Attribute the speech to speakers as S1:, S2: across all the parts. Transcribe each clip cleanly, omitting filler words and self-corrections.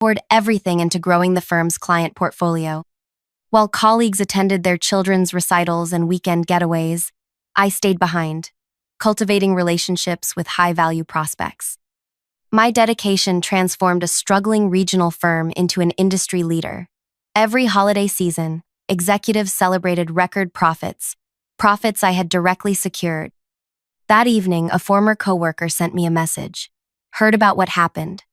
S1: poured everything into growing the firm's client portfolio. While colleagues attended their children's recitals and weekend getaways, I stayed behind, cultivating relationships with high-value prospects. My dedication transformed a struggling regional firm into an industry leader. Every holiday season, executives celebrated record profits I had directly secured. That evening, a former coworker sent me a message. Heard about what happened.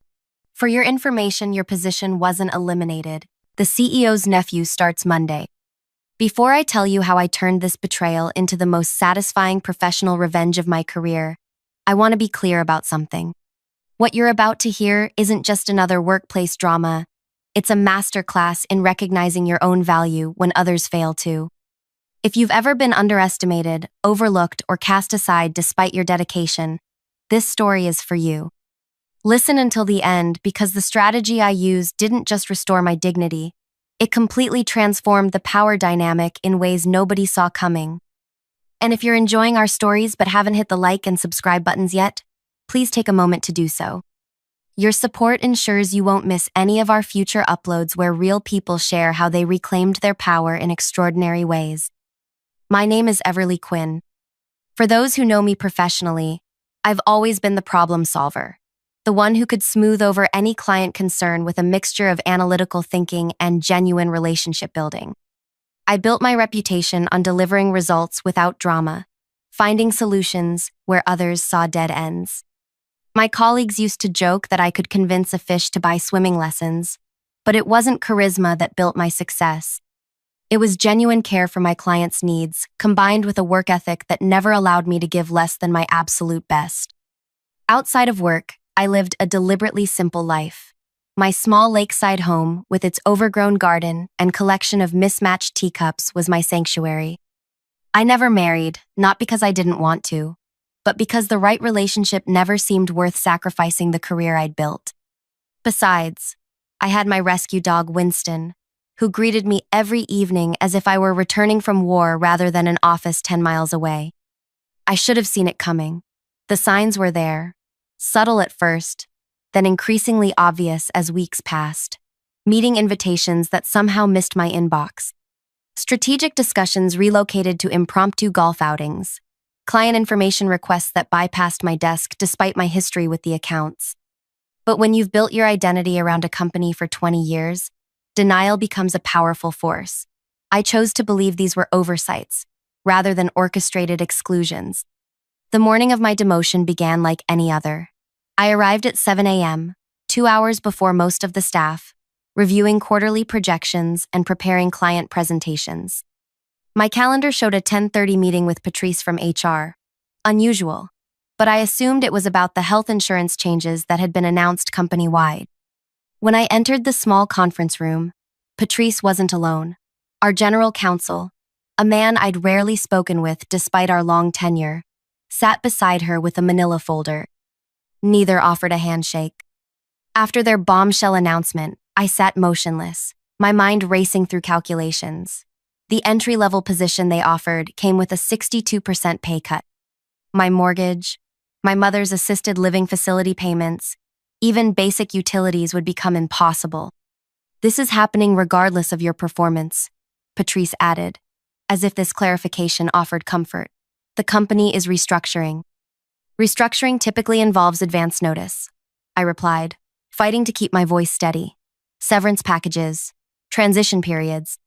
S1: For your information, your position wasn't eliminated. The CEO's nephew starts Monday. Before I tell you how I turned this betrayal into the most satisfying professional revenge of my career, I want to be clear about something. What you're about to hear isn't just another workplace drama. It's a masterclass in recognizing your own value when others fail to. If you've ever been underestimated, overlooked, or cast aside despite your dedication, this story is for you. Listen until the end because the strategy I used didn't just restore my dignity, it completely transformed the power dynamic in ways nobody saw coming. And if you're enjoying our stories but haven't hit the like and subscribe buttons yet, please take a moment to do so. Your support ensures you won't miss any of our future uploads where real people share how they reclaimed their power in extraordinary ways. My name is Everly Quinn. For those who know me professionally, I've always been the problem solver, the one who could smooth over any client concern with a mixture of analytical thinking and genuine relationship building. I built my reputation on delivering results without drama, finding solutions where others saw dead ends. My colleagues used to joke that I could convince a fish to buy swimming lessons, but it wasn't charisma that built my success. It was genuine care for my clients' needs, combined with a work ethic that never allowed me to give less than my absolute best. Outside of work, I lived a deliberately simple life. My small lakeside home, with its overgrown garden and collection of mismatched teacups, was my sanctuary. I never married, not because I didn't want to, but because the right relationship never seemed worth sacrificing the career I'd built. Besides, I had my rescue dog Winston, who greeted me every evening as if I were returning from war rather than an office 10 miles away. I should have seen it coming. The signs were there, subtle at first, then increasingly obvious as weeks passed. Meeting invitations that somehow missed my inbox. Strategic discussions relocated to impromptu golf outings. Client information requests that bypassed my desk despite my history with the accounts. But when you've built your identity around a company for 20 years, denial becomes a powerful force. I chose to believe these were oversights, rather than orchestrated exclusions. The morning of my demotion began like any other. I arrived at 7 a.m., 2 hours before most of the staff, reviewing quarterly projections and preparing client presentations. My calendar showed a 10:30 meeting with Patrice from HR. Unusual, but I assumed it was about the health insurance changes that had been announced company-wide. When I entered the small conference room, Patrice wasn't alone. Our general counsel, a man I'd rarely spoken with despite our long tenure, sat beside her with a manila folder. Neither offered a handshake. After their bombshell announcement, I sat motionless, my mind racing through calculations. The entry-level position they offered came with a 62% pay cut. My mortgage, my mother's assisted living facility payments, even basic utilities would become impossible. This is happening regardless of your performance, Patrice added, as if this clarification offered comfort. The company is restructuring. Restructuring typically involves advance notice, I replied, fighting to keep my voice steady. Severance packages, transition periods.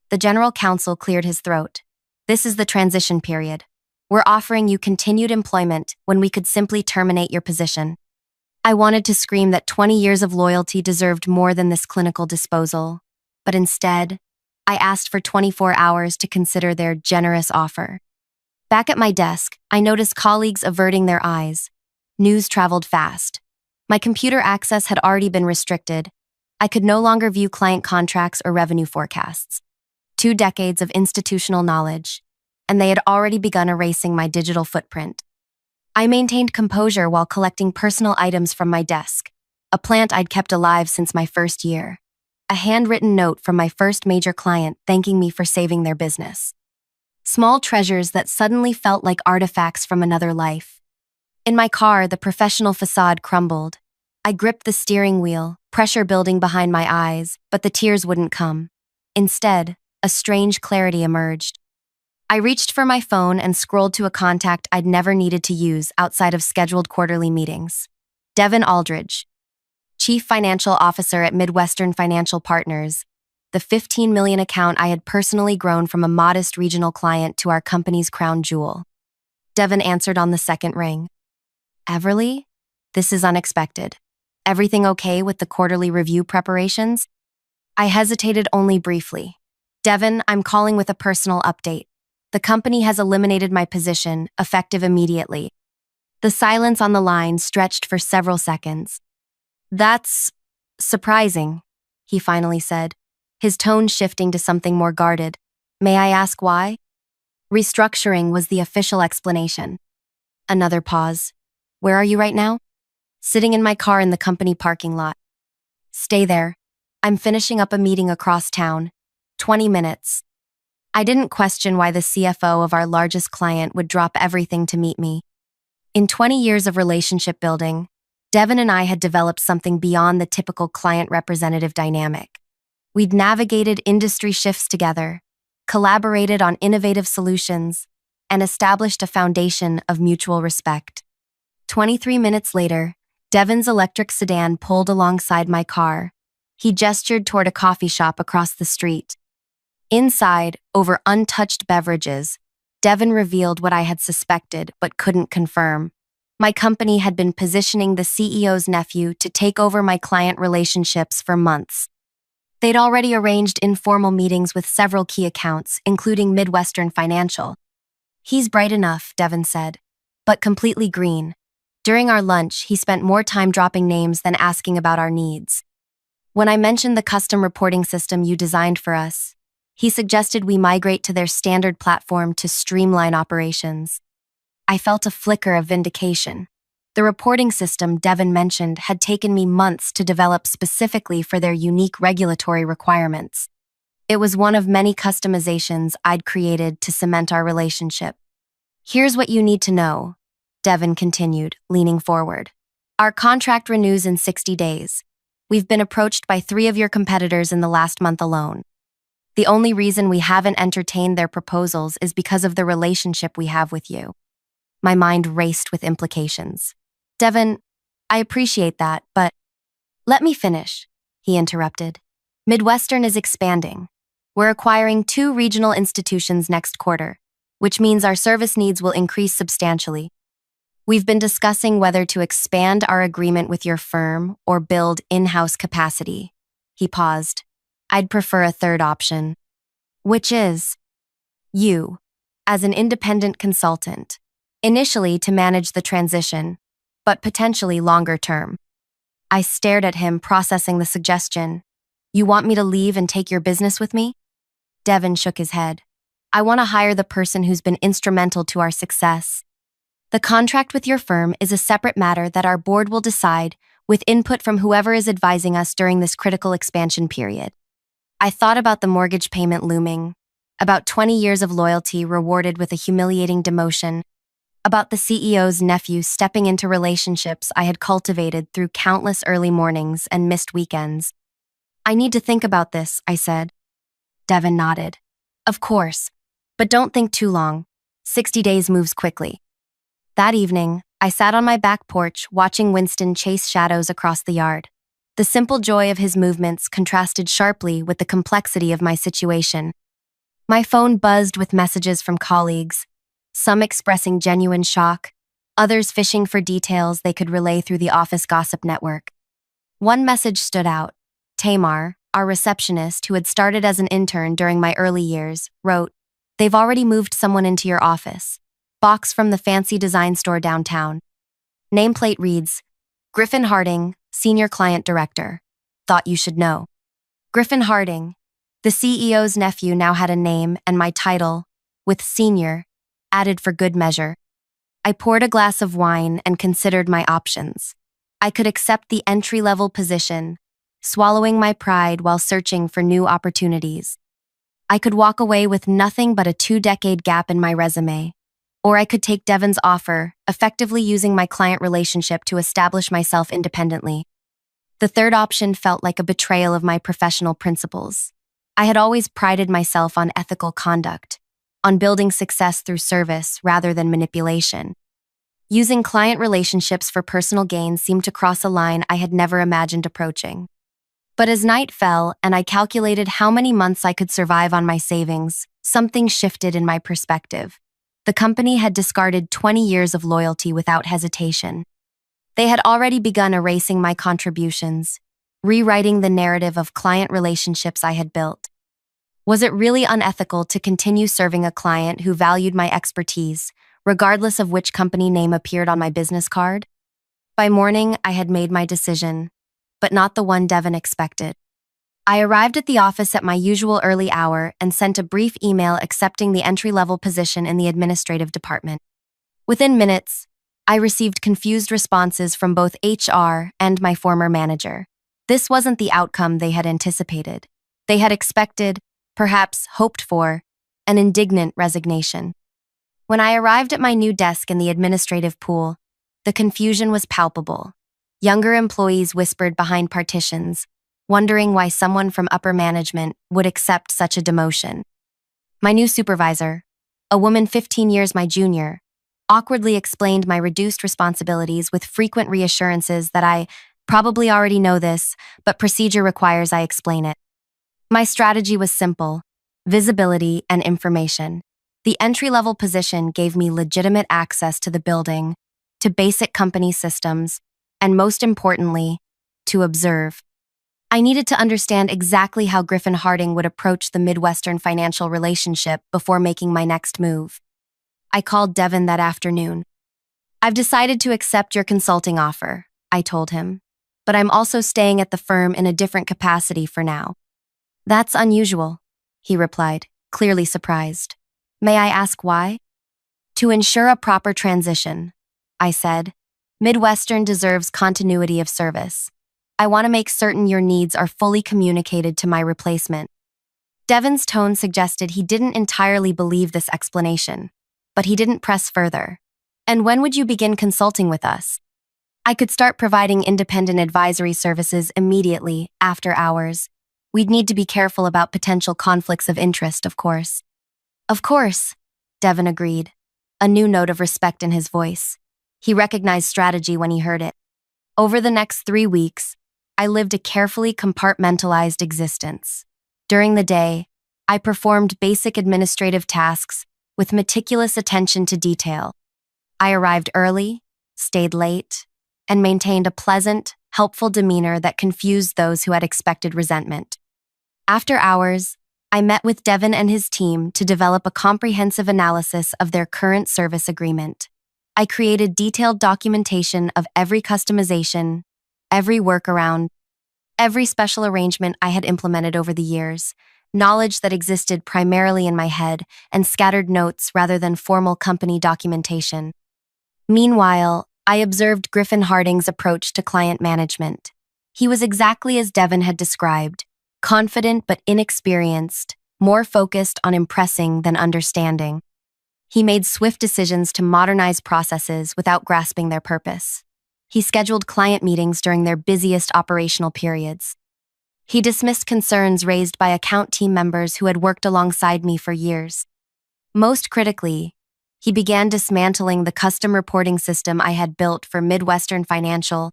S1: The general counsel cleared his throat. This is the transition period. We're offering you continued employment when we could simply terminate your position. I wanted to scream that 20 years of loyalty deserved more than this clinical disposal, but instead, I asked for 24 hours to consider their generous offer. Back at my desk, I noticed colleagues averting their eyes. News traveled fast. My computer access had already been restricted. I could no longer view client contracts or revenue forecasts. 2 decades of institutional knowledge, and they had already begun erasing my digital footprint. I maintained composure while collecting personal items from my desk, a plant I'd kept alive since my first year, a handwritten note from my first major client thanking me for saving their business. Small treasures that suddenly felt like artifacts from another life. In my car, the professional facade crumbled. I gripped the steering wheel, pressure building behind my eyes, but the tears wouldn't come. Instead, a strange clarity emerged. I reached for my phone and scrolled to a contact I'd never needed to use outside of scheduled quarterly meetings. Devin Aldridge, Chief Financial Officer at Midwestern Financial Partners, the 15 million account I had personally grown from a modest regional client to our company's crown jewel. Devin answered on the second ring. Everly? This is unexpected. Everything okay with the quarterly review preparations? I hesitated only briefly. Devin, I'm calling with a personal update. The company has eliminated my position, effective immediately. The silence on the line stretched for several seconds. That's surprising, he finally said, his tone shifting to something more guarded. May I ask why? Restructuring was the official explanation. Another pause. Where are you right now? Sitting in my car in the company parking lot. Stay there. I'm finishing up a meeting across town. 20 minutes. I didn't question why the CFO of our largest client would drop everything to meet me. In 20 years of relationship building, Devin and I had developed something beyond the typical client representative dynamic. We'd navigated industry shifts together, collaborated on innovative solutions, and established a foundation of mutual respect. 23 minutes later, Devin's electric sedan pulled alongside my car. He gestured toward a coffee shop across the street. Inside, over untouched beverages, Devin revealed what I had suspected but couldn't confirm. My company had been positioning the CEO's nephew to take over my client relationships for months. They'd already arranged informal meetings with several key accounts, including Midwestern Financial. He's bright enough, Devin said, but completely green. During our lunch, he spent more time dropping names than asking about our needs. When I mentioned the custom reporting system you designed for us, he suggested we migrate to their standard platform to streamline operations. I felt a flicker of vindication. The reporting system Devin mentioned had taken me months to develop specifically for their unique regulatory requirements. It was one of many customizations I'd created to cement our relationship. Here's what you need to know, Devin continued, leaning forward. Our contract renews in 60 days. We've been approached by 3 of your competitors in the last month alone. The only reason we haven't entertained their proposals is because of the relationship we have with you. My mind raced with implications. Devin, I appreciate that, but let me finish, he interrupted. Midwestern is expanding. We're acquiring 2 regional institutions next quarter, which means our service needs will increase substantially. We've been discussing whether to expand our agreement with your firm or build in-house capacity. He paused. I'd prefer a third option, which is you, as an independent consultant, initially to manage the transition, but potentially longer term. I stared at him, processing the suggestion. You want me to leave and take your business with me? Devin shook his head. I want to hire the person who's been instrumental to our success. The contract with your firm is a separate matter that our board will decide with input from whoever is advising us during this critical expansion period. I thought about the mortgage payment looming, about 20 years of loyalty rewarded with a humiliating demotion, about the CEO's nephew stepping into relationships I had cultivated through countless early mornings and missed weekends. I need to think about this, I said. Devin nodded. Of course, but don't think too long. 60 days moves quickly. That evening, I sat on my back porch watching Winston chase shadows across the yard. The simple joy of his movements contrasted sharply with the complexity of my situation. My phone buzzed with messages from colleagues, some expressing genuine shock, others fishing for details they could relay through the office gossip network. One message stood out. Tamar, our receptionist who had started as an intern during my early years, wrote, "They've already moved someone into your office. Box from the fancy design store downtown." Nameplate reads, Griffin Harding, Senior Client Director. Thought you should know. Griffin Harding, the CEO's nephew, now had a name and my title, with senior, added for good measure. I poured a glass of wine and considered my options. I could accept the entry-level position, swallowing my pride while searching for new opportunities. I could walk away with nothing but a 2-decade gap in my resume, or I could take Devin's offer, effectively using my client relationship to establish myself independently. The third option felt like a betrayal of my professional principles. I had always prided myself on ethical conduct, on building success through service rather than manipulation. Using client relationships for personal gain seemed to cross a line I had never imagined approaching. But as night fell and I calculated how many months I could survive on my savings, something shifted in my perspective. The company had discarded 20 years of loyalty without hesitation. They had already begun erasing my contributions, rewriting the narrative of client relationships I had built. Was it really unethical to continue serving a client who valued my expertise, regardless of which company name appeared on my business card? By morning, I had made my decision, but not the one Devon expected. I arrived at the office at my usual early hour and sent a brief email accepting the entry-level position in the administrative department. Within minutes, I received confused responses from both HR and my former manager. This wasn't the outcome they had anticipated. They had expected, perhaps hoped for, an indignant resignation. When I arrived at my new desk in the administrative pool, the confusion was palpable. Younger employees whispered behind partitions, wondering why someone from upper management would accept such a demotion. My new supervisor, a woman 15 years my junior, awkwardly explained my reduced responsibilities with frequent reassurances that I probably already know this, but procedure requires I explain it. My strategy was simple: visibility and information. The entry-level position gave me legitimate access to the building, to basic company systems, and most importantly, to observe. I needed to understand exactly how Griffin Harding would approach the Midwestern financial relationship before making my next move. I called Devon that afternoon. "I've decided to accept your consulting offer," I told him, "but I'm also staying at the firm in a different capacity for now." "That's unusual," he replied, clearly surprised. "May I ask why?" "To ensure a proper transition," I said. "Midwestern deserves continuity of service. I want to make certain your needs are fully communicated to my replacement." Devon's tone suggested he didn't entirely believe this explanation, but he didn't press further. "And when would you begin consulting with us?" "I could start providing independent advisory services immediately, after hours. We'd need to be careful about potential conflicts of interest, of course." "Of course," Devon agreed, a new note of respect in his voice. He recognized strategy when he heard it. Over the next 3 weeks, I lived a carefully compartmentalized existence. During the day, I performed basic administrative tasks with meticulous attention to detail. I arrived early, stayed late, and maintained a pleasant, helpful demeanor that confused those who had expected resentment. After hours, I met with Devon and his team to develop a comprehensive analysis of their current service agreement. I created detailed documentation of every customization, every workaround, every special arrangement I had implemented over the years, knowledge that existed primarily in my head, and scattered notes rather than formal company documentation. Meanwhile, I observed Griffin Harding's approach to client management. He was exactly as Devon had described: confident but inexperienced, more focused on impressing than understanding. He made swift decisions to modernize processes without grasping their purpose. He scheduled client meetings during their busiest operational periods. He dismissed concerns raised by account team members who had worked alongside me for years. Most critically, he began dismantling the custom reporting system I had built for Midwestern Financial,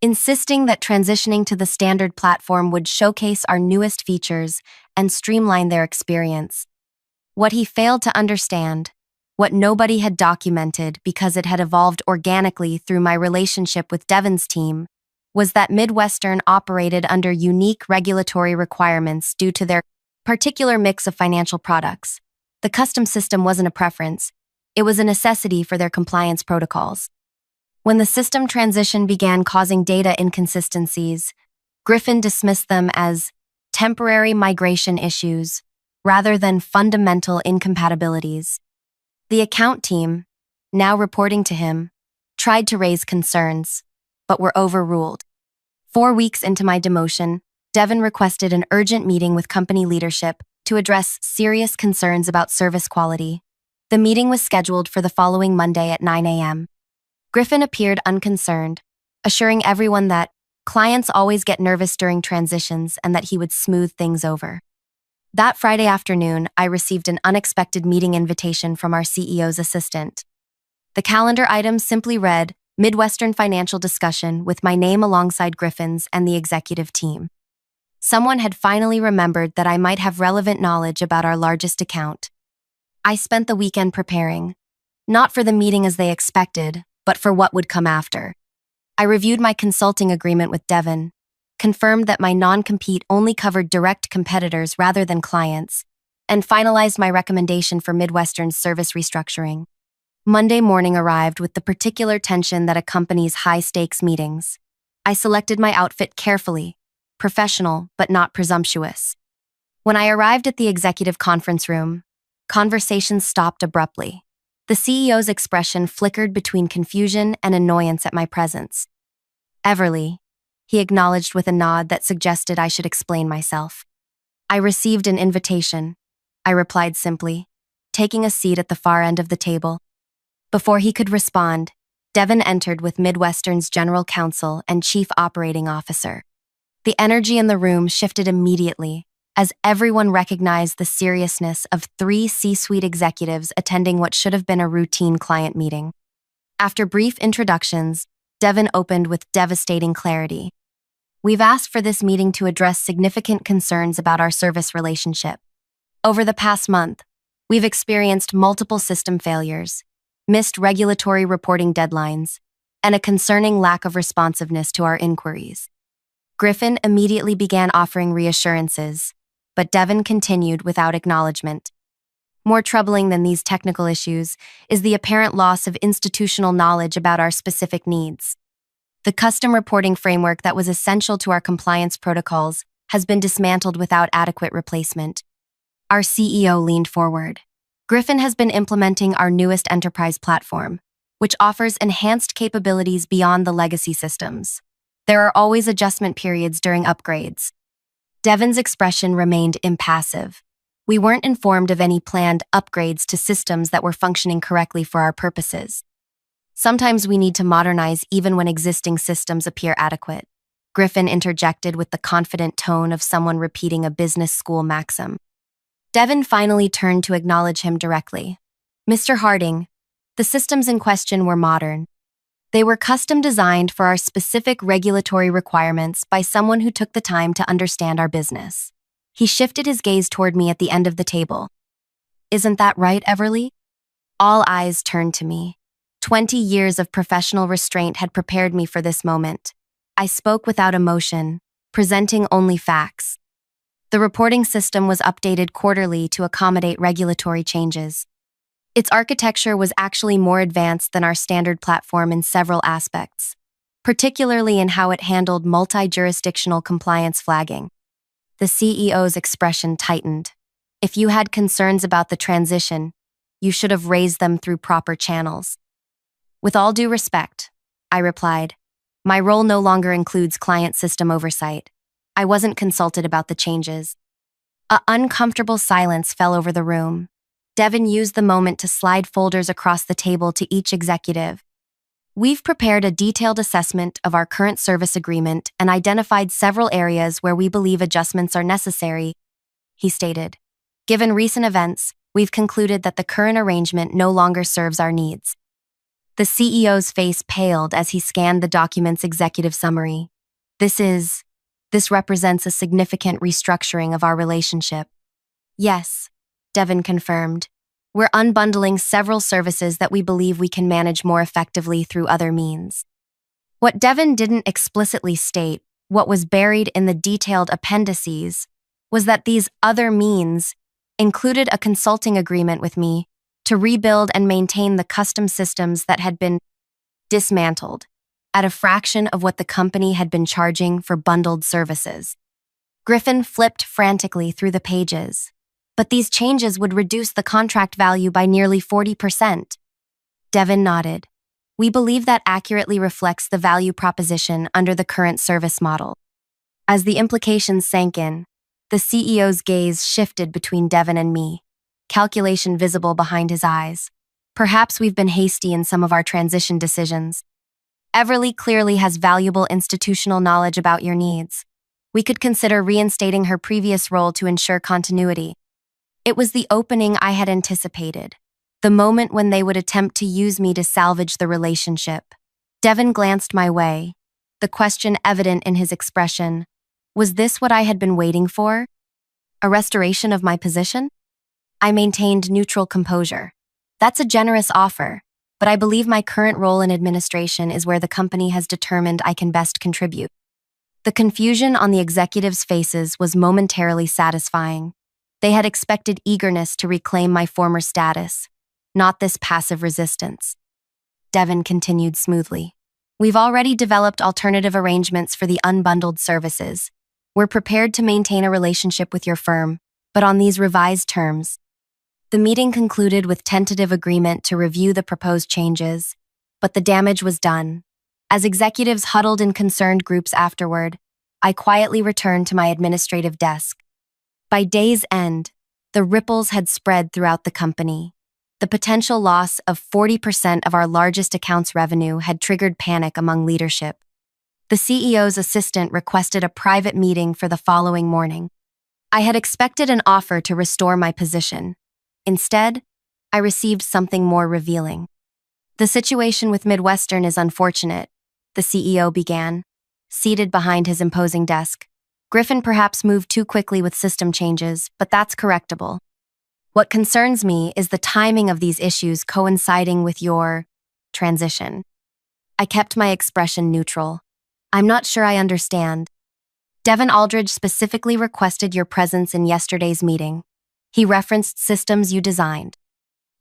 S1: insisting that transitioning to the standard platform would showcase our newest features and streamline their experience. What he failed to understand, what nobody had documented because it had evolved organically through my relationship with Devon's team, was that Midwestern operated under unique regulatory requirements due to their particular mix of financial products. The custom system wasn't a preference, it was a necessity for their compliance protocols. When the system transition began causing data inconsistencies, Griffin dismissed them as temporary migration issues rather than fundamental incompatibilities. The account team, now reporting to him, tried to raise concerns, but were overruled. 4 weeks into my demotion, Devon requested an urgent meeting with company leadership to address serious concerns about service quality. The meeting was scheduled for the following Monday at 9 a.m. Griffin appeared unconcerned, assuring everyone that, Clients always get nervous during transitions and that he would smooth things over. That Friday afternoon, I received an unexpected meeting invitation from our CEO's assistant. The calendar item simply read, Midwestern Financial Discussion with my name alongside Griffin's and the executive team. Someone had finally remembered that I might have relevant knowledge about our largest account. I spent the weekend preparing, not for the meeting as they expected, but for what would come after. I reviewed my consulting agreement with Devon, confirmed that my non-compete only covered direct competitors rather than clients, and finalized my recommendation for Midwestern's service restructuring. Monday morning arrived with the particular tension that accompanies high-stakes meetings. I selected my outfit carefully, professional but not presumptuous. When I arrived at the executive conference room, conversation stopped abruptly. The CEO's expression flickered between confusion and annoyance at my presence. Everly, he acknowledged with a nod that suggested I should explain myself. I received an invitation, I replied simply, taking a seat at the far end of the table. Before he could respond, Devon entered with Midwestern's General Counsel and Chief Operating Officer. The energy in the room shifted immediately, as everyone recognized the seriousness of 3 C-suite executives attending what should have been a routine client meeting. After brief introductions, Devon opened with devastating clarity. We've asked for this meeting to address significant concerns about our service relationship. Over the past month, we've experienced multiple system failures, missed regulatory reporting deadlines, and a concerning lack of responsiveness to our inquiries. Griffin immediately began offering reassurances, but Devon continued without acknowledgement. More troubling than these technical issues is the apparent loss of institutional knowledge about our specific needs. The custom reporting framework that was essential to our compliance protocols has been dismantled without adequate replacement. Our CEO leaned forward. Griffin has been implementing our newest enterprise platform, which offers enhanced capabilities beyond the legacy systems. There are always adjustment periods during upgrades. Devon's expression remained impassive. We weren't informed of any planned upgrades to systems that were functioning correctly for our purposes. Sometimes we need to modernize even when existing systems appear adequate. Griffin interjected with the confident tone of someone repeating a business school maxim. Devon finally turned to acknowledge him directly. Mr. Harding, the systems in question were modern. They were custom designed for our specific regulatory requirements by someone who took the time to understand our business. He shifted his gaze toward me at the end of the table. Isn't that right, Everly? All eyes turned to me. 20 years of professional restraint had prepared me for this moment. I spoke without emotion, presenting only facts. The reporting system was updated quarterly to accommodate regulatory changes. Its architecture was actually more advanced than our standard platform in several aspects, particularly in how it handled multi-jurisdictional compliance flagging. The CEO's expression tightened. If you had concerns about the transition, you should have raised them through proper channels. With all due respect, I replied, my role no longer includes client system oversight. I wasn't consulted about the changes. An uncomfortable silence fell over the room. Devon used the moment to slide folders across the table to each executive. We've prepared a detailed assessment of our current service agreement and identified several areas where we believe adjustments are necessary, he stated. Given recent events, we've concluded that the current arrangement no longer serves our needs. The CEO's face paled as he scanned the document's executive summary. This represents a significant restructuring of our relationship. Yes, Devon confirmed. We're unbundling several services that we believe we can manage more effectively through other means. What Devon didn't explicitly state, what was buried in the detailed appendices, was that these other means included a consulting agreement with me to rebuild and maintain the custom systems that had been dismantled at a fraction of what the company had been charging for bundled services. Griffin flipped frantically through the pages. But these changes would reduce the contract value by nearly 40%. Devon nodded. We believe that accurately reflects the value proposition under the current service model. As the implications sank in, the CEO's gaze shifted between Devon and me, calculation visible behind his eyes. Perhaps we've been hasty in some of our transition decisions. Everly clearly has valuable institutional knowledge about your needs. We could consider reinstating her previous role to ensure continuity. It was the opening I had anticipated, the moment when they would attempt to use me to salvage the relationship. Devon glanced my way, the question evident in his expression. Was this what I had been waiting for? A restoration of my position? I maintained neutral composure. That's a generous offer, but I believe my current role in administration is where the company has determined I can best contribute. The confusion on the executives' faces was momentarily satisfying. They had expected eagerness to reclaim my former status, not this passive resistance. Devon continued smoothly. We've already developed alternative arrangements for the unbundled services. We're prepared to maintain a relationship with your firm, but on these revised terms. The meeting concluded with tentative agreement to review the proposed changes, but the damage was done. As executives huddled in concerned groups afterward, I quietly returned to my administrative desk. By day's end, the ripples had spread throughout the company. The potential loss of 40% of our largest accounts revenue had triggered panic among leadership. The CEO's assistant requested a private meeting for the following morning. I had expected an offer to restore my position. Instead, I received something more revealing. The situation with Midwestern is unfortunate, the CEO began, seated behind his imposing desk. Griffin perhaps moved too quickly with system changes, but that's correctable. What concerns me is the timing of these issues coinciding with your transition. I kept my expression neutral. I'm not sure I understand. Devon Aldridge specifically requested your presence in yesterday's meeting. He referenced systems you designed.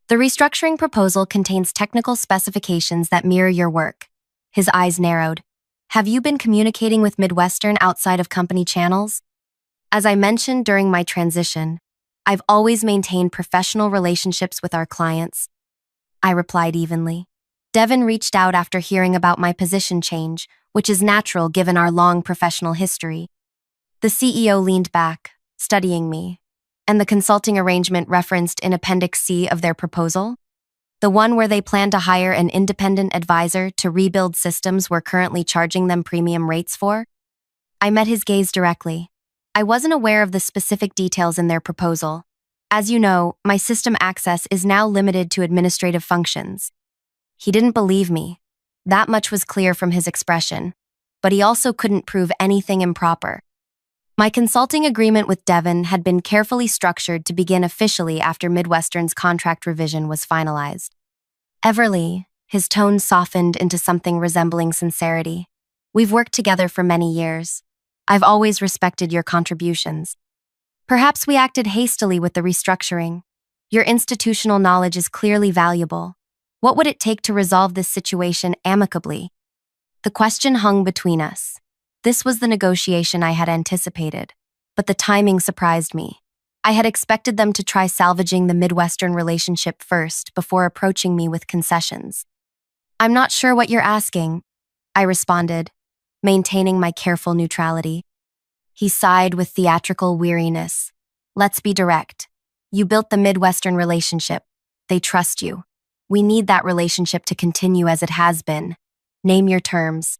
S1: The restructuring proposal contains technical specifications that mirror your work. His eyes narrowed. Have you been communicating with Midwestern outside of company channels? As I mentioned during my transition, I've always maintained professional relationships with our clients. I replied evenly. Devon reached out after hearing about my position change, which is natural given our long professional history. The CEO leaned back, studying me. And the consulting arrangement referenced in Appendix C of their proposal? The one where they plan to hire an independent advisor to rebuild systems we're currently charging them premium rates for? I met his gaze directly. I wasn't aware of the specific details in their proposal. As you know, my system access is now limited to administrative functions. He didn't believe me. That much was clear from his expression. But he also couldn't prove anything improper. My consulting agreement with Devon had been carefully structured to begin officially after Midwestern's contract revision was finalized. Everly, his tone softened into something resembling sincerity. We've worked together for many years. I've always respected your contributions. Perhaps we acted hastily with the restructuring. Your institutional knowledge is clearly valuable. What would it take to resolve this situation amicably? The question hung between us. This was the negotiation I had anticipated, but the timing surprised me. I had expected them to try salvaging the Midwestern relationship first before approaching me with concessions. I'm not sure what you're asking, I responded, maintaining my careful neutrality. He sighed with theatrical weariness. Let's be direct. You built the Midwestern relationship. They trust you. We need that relationship to continue as it has been. Name your terms.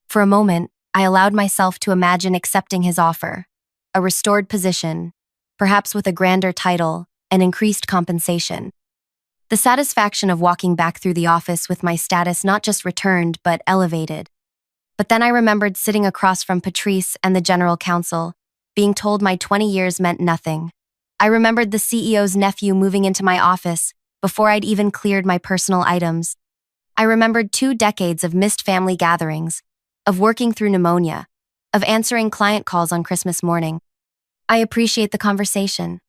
S1: For a moment, I allowed myself to imagine accepting his offer. A restored position, perhaps with a grander title and increased compensation. The satisfaction of walking back through the office with my status not just returned, but elevated. But then I remembered sitting across from Patrice and the general counsel, being told my 20 years meant nothing. I remembered the CEO's nephew moving into my office before I'd even cleared my personal items. I remembered 2 decades of missed family gatherings, of working through pneumonia, of answering client calls on Christmas morning. I appreciate the conversation,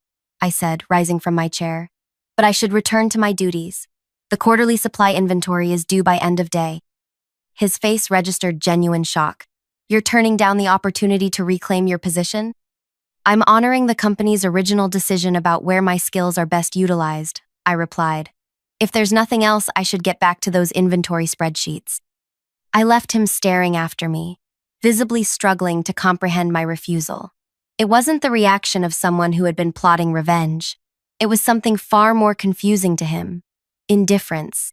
S1: I said, rising from my chair, but I should return to my duties. The quarterly supply inventory is due by end of day. His face registered genuine shock. You're turning down the opportunity to reclaim your position? I'm honoring the company's original decision about where my skills are best utilized, I replied. If there's nothing else, I should get back to those inventory spreadsheets. I left him staring after me, visibly struggling to comprehend my refusal. It wasn't the reaction of someone who had been plotting revenge. It was something far more confusing to him. Indifference.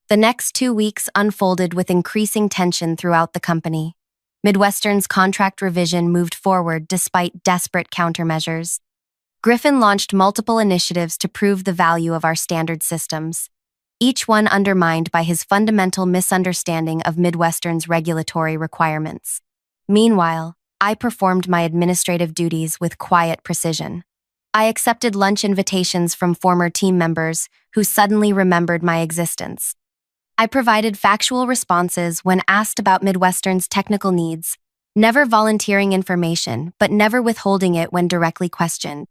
S1: The next 2 weeks unfolded with increasing tension throughout the company. Midwestern's contract revision moved forward despite desperate countermeasures. Griffin launched multiple initiatives to prove the value of our standard systems, each one undermined by his fundamental misunderstanding of Midwestern's regulatory requirements. Meanwhile, I performed my administrative duties with quiet precision. I accepted lunch invitations from former team members who suddenly remembered my existence. I provided factual responses when asked about Midwestern's technical needs, never volunteering information but never withholding it when directly questioned.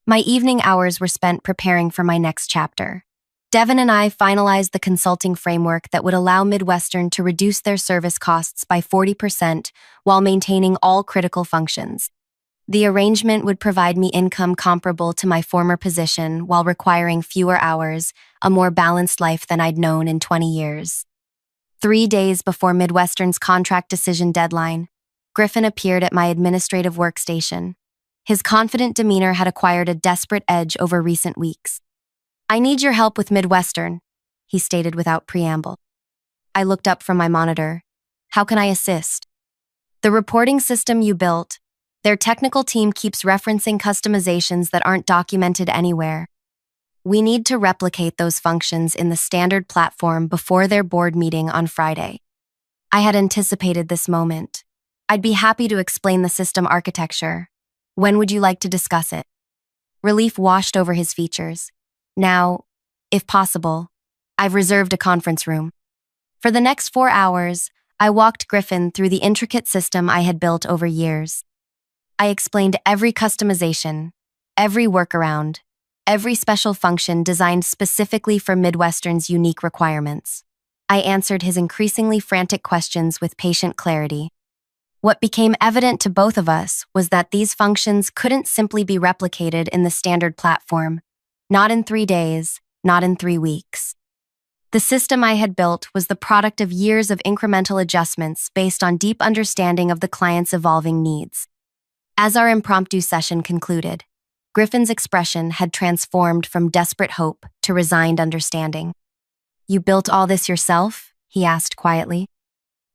S1: My evening hours were spent preparing for my next chapter. Devin and I finalized the consulting framework that would allow Midwestern to reduce their service costs by 40% while maintaining all critical functions. The arrangement would provide me income comparable to my former position while requiring fewer hours, a more balanced life than I'd known in 20 years. 3 days before Midwestern's contract decision deadline, Griffin appeared at my administrative workstation. His confident demeanor had acquired a desperate edge over recent weeks. "I need your help with Midwestern," he stated without preamble. I looked up from my monitor. "How can I assist?" "The reporting system you built. Their technical team keeps referencing customizations that aren't documented anywhere. We need to replicate those functions in the standard platform before their board meeting on Friday." I had anticipated this moment. "I'd be happy to explain the system architecture. When would you like to discuss it?" Relief washed over his features. "Now, if possible, I've reserved a conference room." For the next 4 hours, I walked Griffin through the intricate system I had built over years. I explained every customization, every workaround, every special function designed specifically for Midwestern's unique requirements. I answered his increasingly frantic questions with patient clarity. What became evident to both of us was that these functions couldn't simply be replicated in the standard platform, not in 3 days, not in 3 weeks. The system I had built was the product of years of incremental adjustments based on deep understanding of the client's evolving needs. As our impromptu session concluded, Griffin's expression had transformed from desperate hope to resigned understanding. "You built all this yourself?" he asked quietly.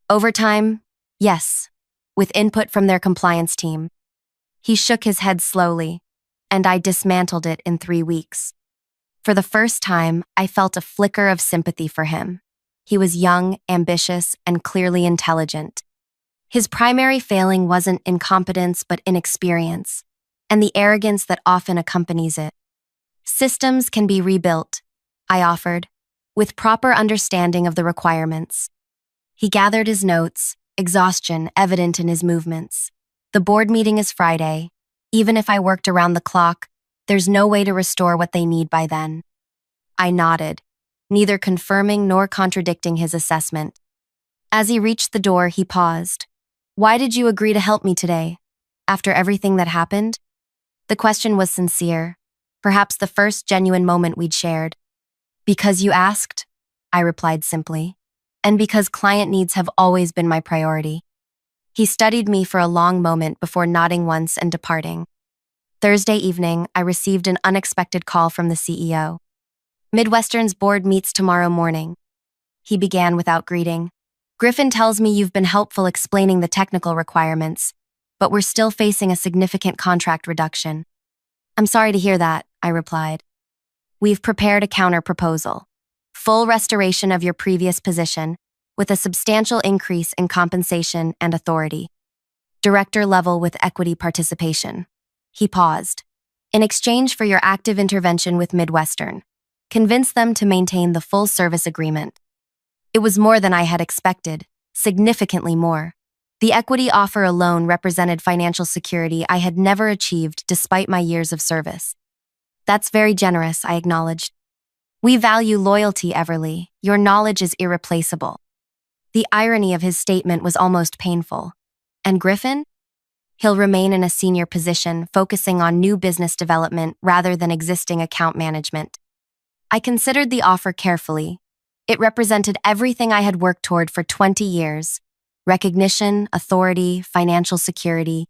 S1: "Over time, yes, with input from their compliance team." He shook his head slowly, and I dismantled it in 3 weeks. For the first time, I felt a flicker of sympathy for him. He was young, ambitious, and clearly intelligent. His primary failing wasn't incompetence but inexperience, and the arrogance that often accompanies it. "Systems can be rebuilt," I offered, "with proper understanding of the requirements." He gathered his notes, exhaustion evident in his movements. "The board meeting is Friday. Even if I worked around the clock, there's no way to restore what they need by then." I nodded, neither confirming nor contradicting his assessment. As he reached the door, he paused. "Why did you agree to help me today, after everything that happened?" The question was sincere, perhaps the first genuine moment we'd shared. "Because you asked," I replied simply, "and because client needs have always been my priority." He studied me for a long moment before nodding once and departing. Thursday evening, I received an unexpected call from the CEO. "Midwestern's board meets tomorrow morning," he began without greeting. "Griffin tells me you've been helpful explaining the technical requirements, but we're still facing a significant contract reduction." "I'm sorry to hear that," I replied. "We've prepared a counter-proposal. Full restoration of your previous position, with a substantial increase in compensation and authority. Director level with equity participation." He paused. "In exchange for your active intervention with Midwestern, convince them to maintain the full service agreement." It was more than I had expected, significantly more. The equity offer alone represented financial security I had never achieved despite my years of service. "That's very generous," I acknowledged. "We value loyalty, Everly. Your knowledge is irreplaceable." The irony of his statement was almost painful. "And Griffin? He'll remain in a senior position, focusing on new business development rather than existing account management." I considered the offer carefully. It represented everything I had worked toward for 20 years: recognition, authority, financial security.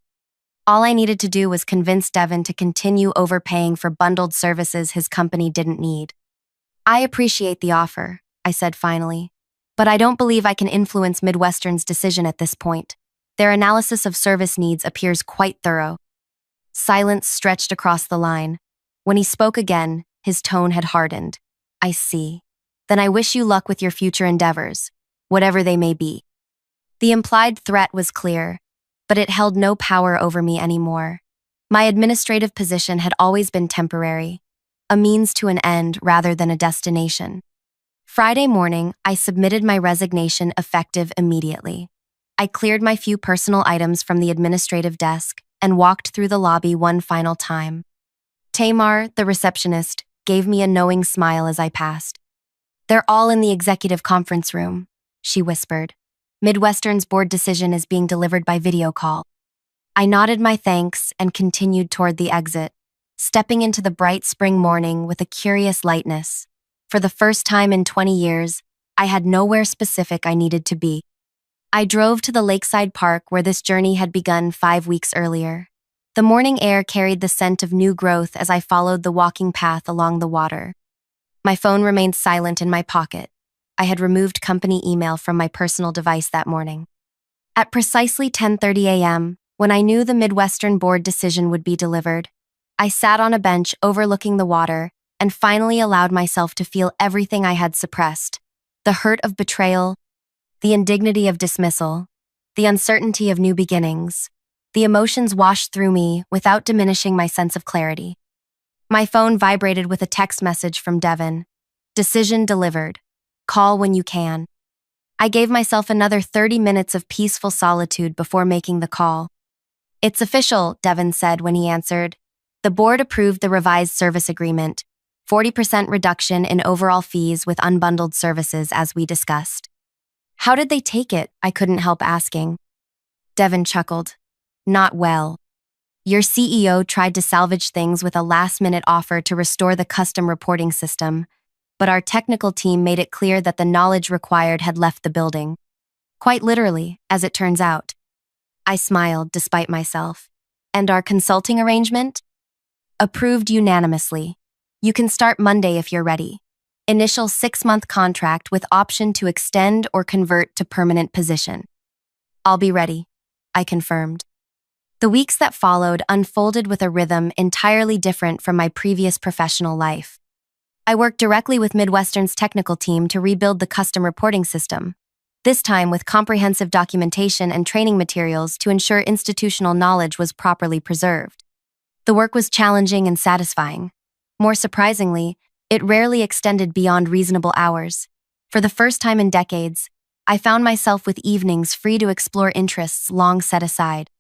S1: All I needed to do was convince Devin to continue overpaying for bundled services his company didn't need. "I appreciate the offer," I said finally. But I don't believe I can influence Midwestern's decision at this point. Their analysis of service needs appears quite thorough. Silence stretched across the line. When he spoke again, his tone had hardened. I see. Then I wish you luck with your future endeavors, whatever they may be. The implied threat was clear, but it held no power over me anymore. My administrative position had always been temporary, a means to an end rather than a destination. Friday morning, I submitted my resignation effective immediately. I cleared my few personal items from the administrative desk and walked through the lobby one final time. Tamar, the receptionist, gave me a knowing smile as I passed. They're all in the executive conference room, she whispered. Midwestern's board decision is being delivered by video call. I nodded my thanks and continued toward the exit, stepping into the bright spring morning with a curious lightness. For the first time in 20 years, I had nowhere specific I needed to be. I drove to the lakeside park where this journey had begun 5 weeks earlier. The morning air carried the scent of new growth as I followed the walking path along the water. My phone remained silent in my pocket. I had removed company email from my personal device that morning. At precisely 10:30 a.m., when I knew the Midwestern board decision would be delivered, I sat on a bench overlooking the water and finally allowed myself to feel everything I had suppressed: the hurt of betrayal, the indignity of dismissal, the uncertainty of new beginnings. The emotions washed through me without diminishing my sense of clarity. My phone vibrated with a text message from Devin. Decision delivered. Call when you can. I gave myself another 30 minutes of peaceful solitude before making the call. It's official, Devin said when he answered. The board approved the revised service agreement, 40% reduction in overall fees with unbundled services as we discussed. How did they take it? I couldn't help asking. Devin chuckled. Not well. Your CEO tried to salvage things with a last-minute offer to restore the custom reporting system, but our technical team made it clear that the knowledge required had left the building. Quite literally, as it turns out. I smiled despite myself. And our consulting arrangement? Approved unanimously. You can start Monday if you're ready. Initial 6-month contract with option to extend or convert to permanent position. I'll be ready, I confirmed. The weeks that followed unfolded with a rhythm entirely different from my previous professional life. I worked directly with Midwestern's technical team to rebuild the custom reporting system, this time with comprehensive documentation and training materials to ensure institutional knowledge was properly preserved. The work was challenging and satisfying. More surprisingly, it rarely extended beyond reasonable hours. For the first time in decades, I found myself with evenings free to explore interests long set aside.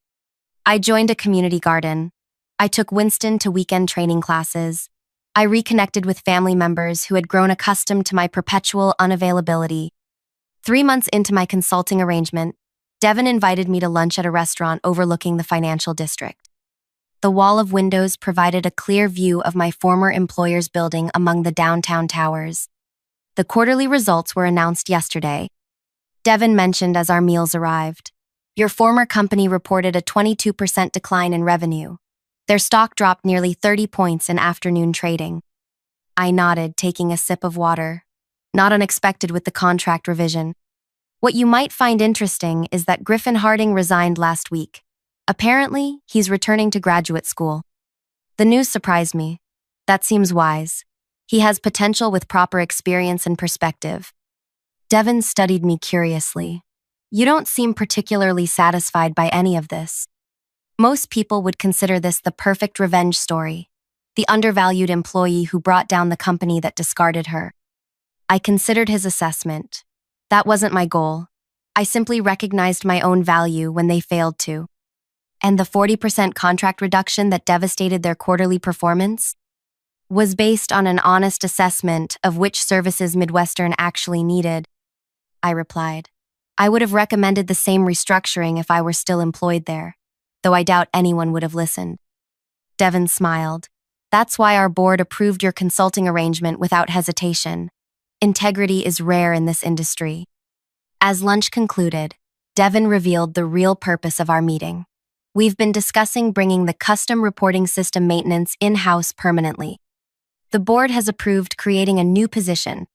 S1: I joined a community garden. I took Winston to weekend training classes. I reconnected with family members who had grown accustomed to my perpetual unavailability. 3 months into my consulting arrangement, Devin invited me to lunch at a restaurant overlooking the financial district. The wall of windows provided a clear view of my former employer's building among the downtown towers. The quarterly results were announced yesterday. Devin mentioned as our meals arrived. Your former company reported a 22% decline in revenue. Their stock dropped nearly 30 points in afternoon trading. I nodded, taking a sip of water. Not unexpected with the contract revision. What you might find interesting is that Griffin Harding resigned last week. Apparently, he's returning to graduate school. The news surprised me. That seems wise. He has potential with proper experience and perspective. Devin studied me curiously. You don't seem particularly satisfied by any of this. Most people would consider this the perfect revenge story, the undervalued employee who brought down the company that discarded her. I considered his assessment. That wasn't my goal. I simply recognized my own value when they failed to. And the 40% contract reduction that devastated their quarterly performance was based on an honest assessment of which services Midwestern actually needed. I replied. I would have recommended the same restructuring if I were still employed there, though I doubt anyone would have listened. Devin smiled. That's why our board approved your consulting arrangement without hesitation. Integrity is rare in this industry. As lunch concluded, Devin revealed the real purpose of our meeting. We've been discussing bringing the custom reporting system maintenance in-house permanently. The board has approved creating a new position,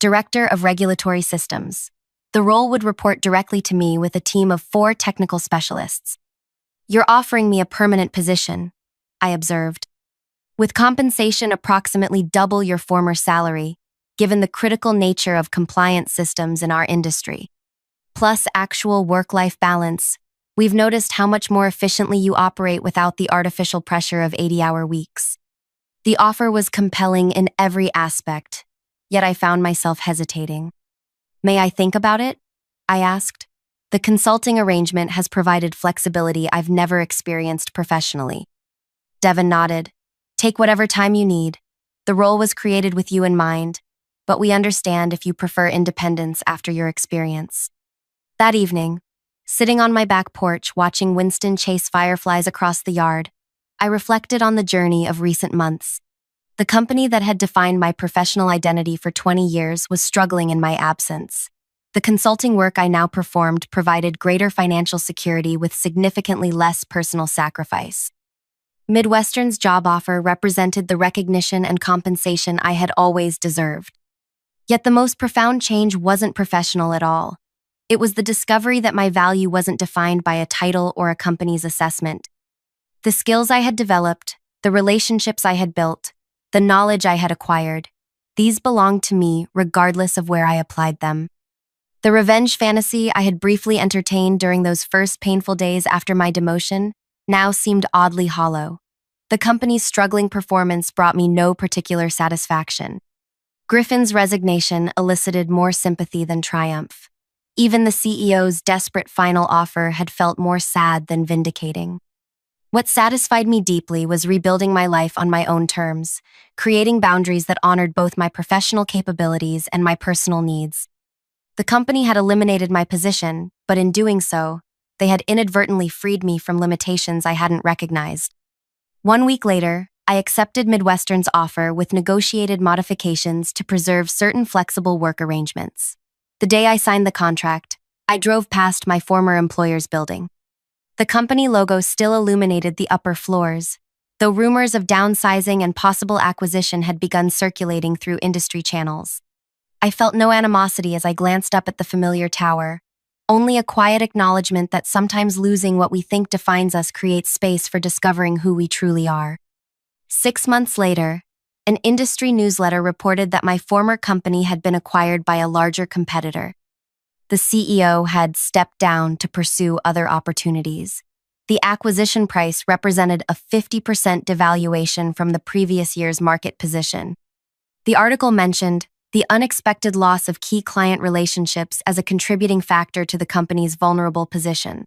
S1: Director of Regulatory Systems. The role would report directly to me with a team of 4 technical specialists. "You're offering me a permanent position," I observed, "with compensation approximately double your former salary, given the critical nature of compliance systems in our industry. Plus actual work-life balance. We've noticed how much more efficiently you operate without the artificial pressure of 80-hour weeks." The offer was compelling in every aspect, yet I found myself hesitating. "May I think about it?" I asked. "The consulting arrangement has provided flexibility I've never experienced professionally." Devon nodded. "Take whatever time you need. The role was created with you in mind, but we understand if you prefer independence after your experience." That evening, sitting on my back porch watching Winston chase fireflies across the yard, I reflected on the journey of recent months. The company that had defined my professional identity for 20 years was struggling in my absence. The consulting work I now performed provided greater financial security with significantly less personal sacrifice. Midwestern's job offer represented the recognition and compensation I had always deserved. Yet the most profound change wasn't professional at all. It was the discovery that my value wasn't defined by a title or a company's assessment. The skills I had developed, the relationships I had built, the knowledge I had acquired, these belonged to me regardless of where I applied them. The revenge fantasy I had briefly entertained during those first painful days after my demotion now seemed oddly hollow. The company's struggling performance brought me no particular satisfaction. Griffin's resignation elicited more sympathy than triumph. Even the CEO's desperate final offer had felt more sad than vindicating. What satisfied me deeply was rebuilding my life on my own terms, creating boundaries that honored both my professional capabilities and my personal needs. The company had eliminated my position, but in doing so, they had inadvertently freed me from limitations I hadn't recognized. 1 week later, I accepted Midwestern's offer with negotiated modifications to preserve certain flexible work arrangements. The day I signed the contract, I drove past my former employer's building. The company logo still illuminated the upper floors, though rumors of downsizing and possible acquisition had begun circulating through industry channels. I felt no animosity as I glanced up at the familiar tower, only a quiet acknowledgement that sometimes losing what we think defines us creates space for discovering who we truly are. 6 months later, an industry newsletter reported that my former company had been acquired by a larger competitor. The CEO had stepped down to pursue other opportunities. The acquisition price represented a 50% devaluation from the previous year's market position. The article mentioned the unexpected loss of key client relationships as a contributing factor to the company's vulnerable position.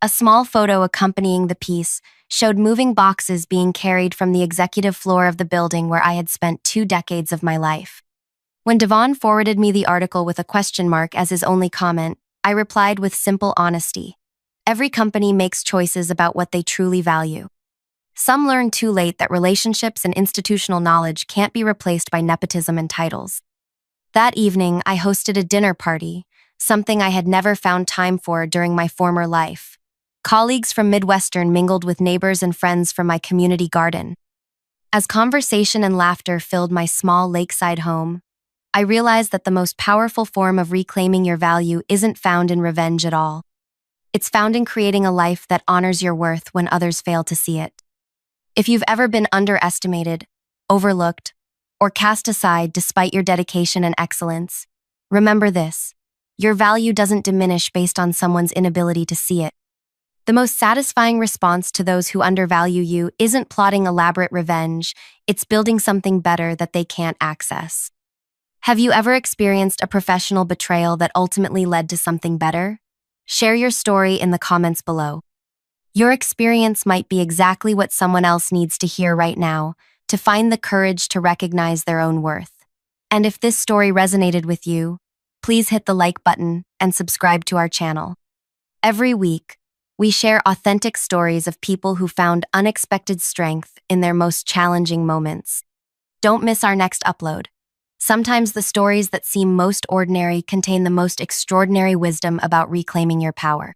S1: A small photo accompanying the piece showed moving boxes being carried from the executive floor of the building where I had spent 2 decades of my life. When Devon forwarded me the article with a question mark as his only comment, I replied with simple honesty. Every company makes choices about what they truly value. Some learn too late that relationships and institutional knowledge can't be replaced by nepotism and titles. That evening, I hosted a dinner party, something I had never found time for during my former life. Colleagues from Midwestern mingled with neighbors and friends from my community garden. As conversation and laughter filled my small lakeside home, I realized that the most powerful form of reclaiming your value isn't found in revenge at all. It's found in creating a life that honors your worth when others fail to see it. If you've ever been underestimated, overlooked, or cast aside despite your dedication and excellence, remember this: your value doesn't diminish based on someone's inability to see it. The most satisfying response to those who undervalue you isn't plotting elaborate revenge, it's building something better that they can't access. Have you ever experienced a professional betrayal that ultimately led to something better? Share your story in the comments below. Your experience might be exactly what someone else needs to hear right now to find the courage to recognize their own worth. And if this story resonated with you, please hit the like button and subscribe to our channel. Every week, we share authentic stories of people who found unexpected strength in their most challenging moments. Don't miss our next upload. Sometimes the stories that seem most ordinary contain the most extraordinary wisdom about reclaiming your power.